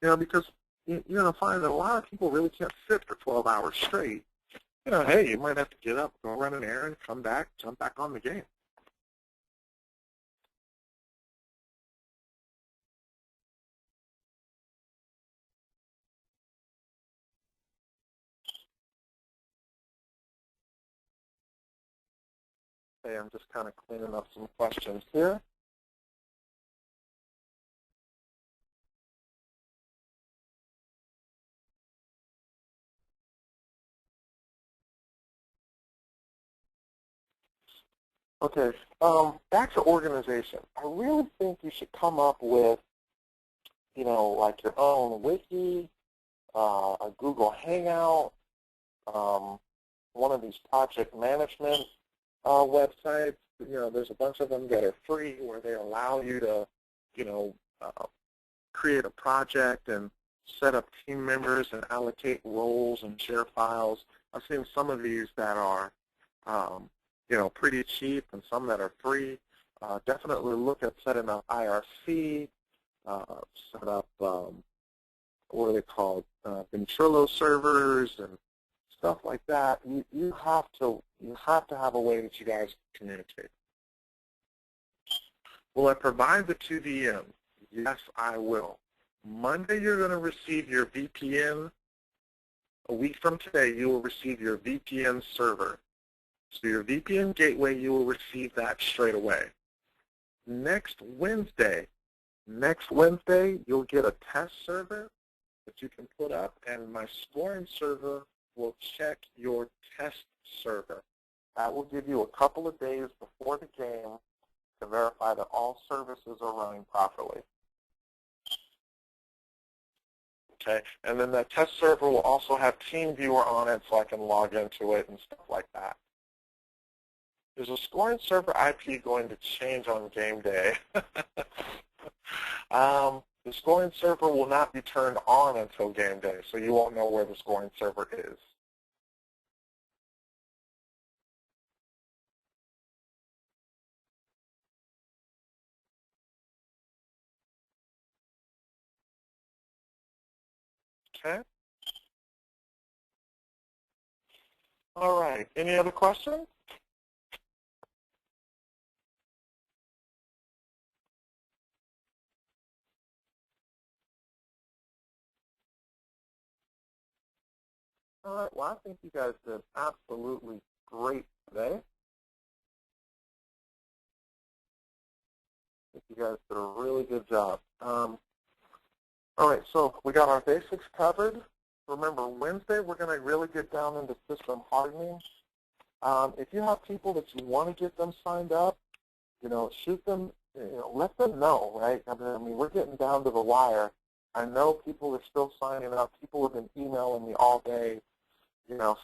[SPEAKER 2] You know, because you're going to find that a lot of people really can't sit for 12 hours straight. You know, hey, you might have to get up, go run an errand, come back, jump back on the game. Okay, I'm just kind of cleaning up some questions here. Okay, back to organization. I really think you should come up with, you know, like your own wiki, a Google Hangout, one of these project management websites. You know, there's a bunch of them that are free where they allow you to, you know, create a project and set up team members and allocate roles and share files. I've seen some of these that are, you know, pretty cheap and some that are free. Definitely look at setting up IRC, set up, what are they called, Ventrilo servers and stuff like that. You have to have a way that you guys communicate. Will I provide the 2 VMs? Yes, I will. Monday, you're going to receive your VPN. A week from today, you will receive your VPN server. So your VPN gateway, you will receive that straight away. Next Wednesday, you'll get a test server that you can put up, and my scoring server will check your test server. That will give you a couple of days before the game to verify that all services are running properly. Okay, and then that test server will also have TeamViewer on it so I can log into it and stuff like that. Is the scoring server IP going to change on game day? The scoring server will not be turned on until game day, so you won't know where the scoring server is. Okay? All right. Any other questions? All right. Well, I think you guys did absolutely great today. I think you guys did a really good job. All right, so we got our basics covered. Remember, Wednesday we're going to really get down into system hardening. If you have people that you want to get them signed up, shoot them, let them know, right? I mean, we're getting down to the wire. I know people are still signing up. People have been emailing me all day,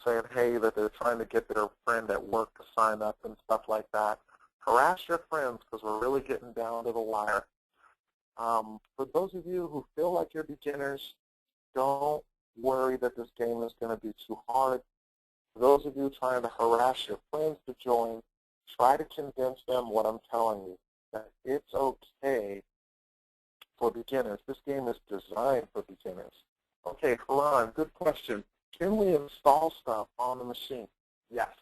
[SPEAKER 2] saying, hey, that they're trying to get their friend at work to sign up and stuff like that. Harass your friends because we're really getting down to the wire. For those of you who feel like you're beginners, don't worry that this game is going to be too hard. For those of you trying to harass your friends to join, try to convince them what I'm telling you, that it's okay for beginners. This game is designed for beginners. Okay, Haran, good question. Can we install stuff on the machine? Yes.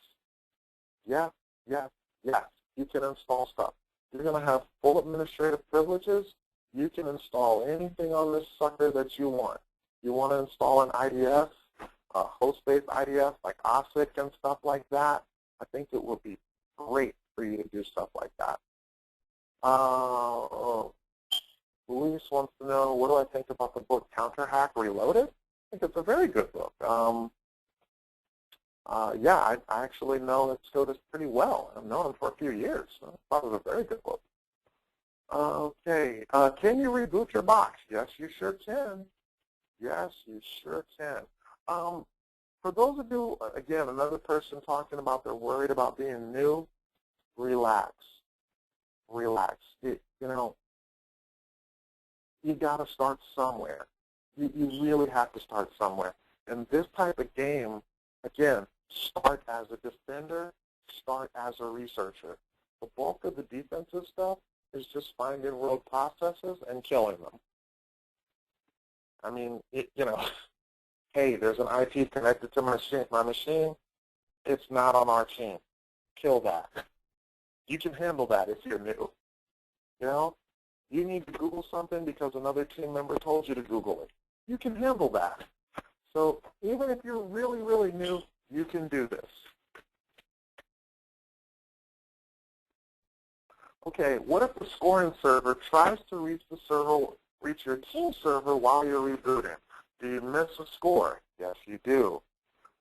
[SPEAKER 2] Yes, yes, yes. You can install stuff. You're going to have full administrative privileges. You can install anything on this sucker that you want. You want to install an IDF, a host-based IDF like OSIC and stuff like that, I think it would be great for you to do stuff like that. Luis wants to know, what do I think about the book Counter Hack Reloaded? I think it's a very good book. Yeah, I actually know SCOTUS pretty well. I've known him for a few years. I thought it was a very good book. Okay, can you reboot your box? Yes, you sure can. Yes, you sure can. For those of you, again, another person talking about they're worried about being new, relax. Relax. You got to start somewhere. You really have to start somewhere. And this type of game, again, start as a defender, start as a researcher. The bulk of the defensive stuff is just finding rogue processes and killing them. I mean, hey, there's an IP connected to my machine. It's not on our team. Kill that. You can handle that if you're new. You need to Google something because another team member told you to Google it. You can handle that. So even if you're really, really new, you can do this. Okay, what if the scoring server tries to reach your team server while you're rebooting? Do you miss a score? Yes, you do.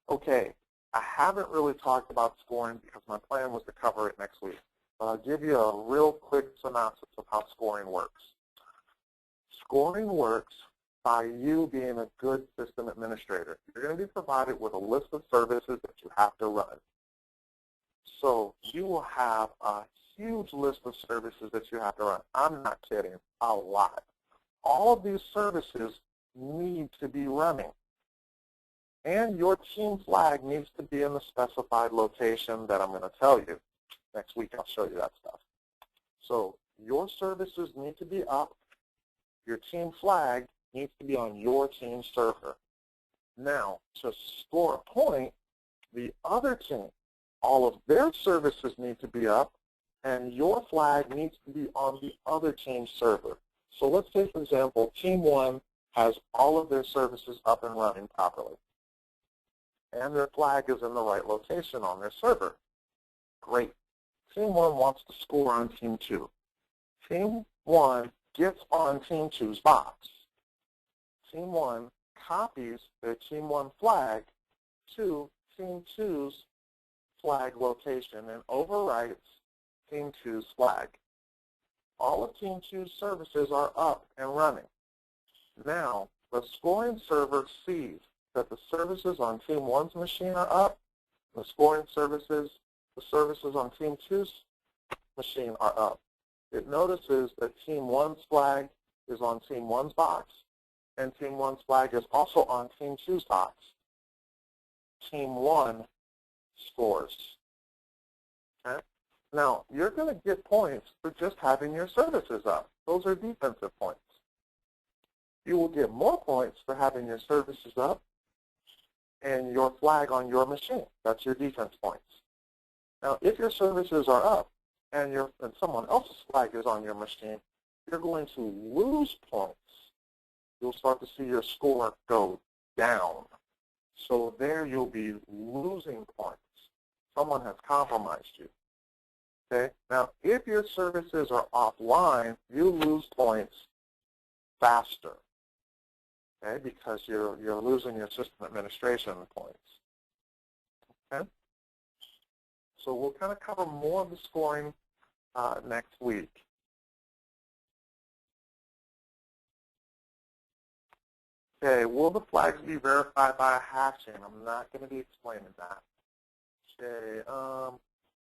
[SPEAKER 2] Okay, I haven't really talked about scoring because my plan was to cover it next week. But I'll give you a real quick synopsis of how scoring works. Scoring works by you being a good system administrator. You're going to be provided with a list of services that you have to run. So you will have a huge list of services that you have to run. I'm not kidding, a lot. All of these services need to be running. And your team flag needs to be in the specified location that I'm going to tell you. Next week I'll show you that stuff. So your services need to be up. Your team flag needs to be on your team server. Now, to score a point, the other team, all of their services need to be up, and your flag needs to be on the other team's server. So let's say, for example, Team 1 has all of their services up and running properly, and their flag is in the right location on their server. Great. Team 1 wants to score on Team 2. Team 1 gets on Team 2's box. Team 1 copies their Team 1 flag to Team 2's flag location and overwrites Team 2's flag. All of Team 2's services are up and running. Now, the scoring server sees that the services on Team 1's machine are up, the services on Team 2's machine are up. it notices that Team 1's flag is on Team 1's box, and Team 1's flag is also on Team 2's box. Team 1 scores. Okay? Now, you're going to get points for just having your services up. Those are defensive points. You will get more points for having your services up and your flag on your machine. That's your defense points. Now, if your services are up and someone else's flag is on your machine, you're going to lose points. You'll start to see your score go down. So there you'll be losing points. Someone has compromised you. Okay? Now, if your services are offline, you lose points faster. Okay? Because you're losing your system administration points. Okay? So we'll kind of cover more of the scoring next week. Okay, will the flags be verified by a hashing? I'm not going to be explaining that. Okay,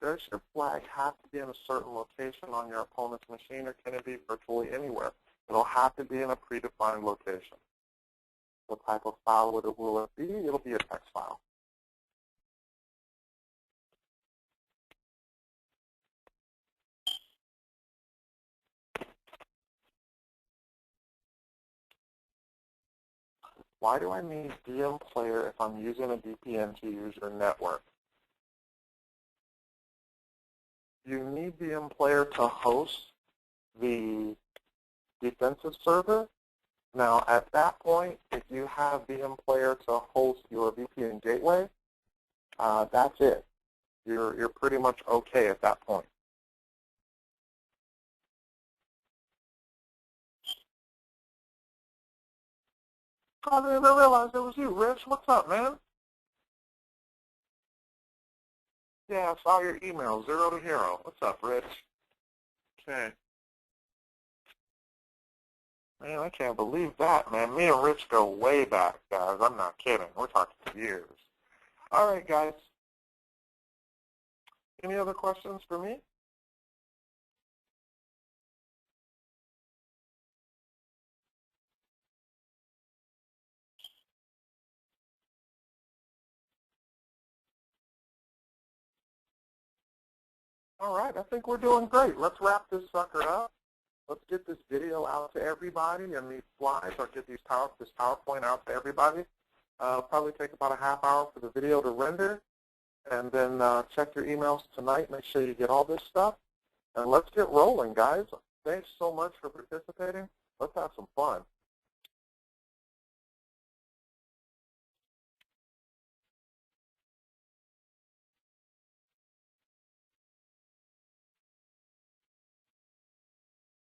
[SPEAKER 2] does your flag have to be in a certain location on your opponent's machine, or can it be virtually anywhere? It'll have to be in a predefined location. What type of file will it be? It'll be a text file. Why do I need VM Player if I'm using a VPN to use your network? You need VM Player to host the defensive server. Now, at that point, if you have VM Player to host your VPN gateway, that's it. You're pretty much okay at that point. I didn't even realize it was you, Rich. What's up, man? Yeah, I saw your email, 0 to hero. What's up, Rich? Okay. Man, I can't believe that, man. Me and Rich go way back, guys. I'm not kidding. We're talking years. All right, guys. Any other questions for me? All right, I think we're doing great. Let's wrap this sucker up. Let's get this video out to everybody and these slides, or get this PowerPoint out to everybody. Probably take about a half hour for the video to render. And then check your emails tonight. Make sure you get all this stuff. And let's get rolling, guys. Thanks so much for participating. Let's have some fun.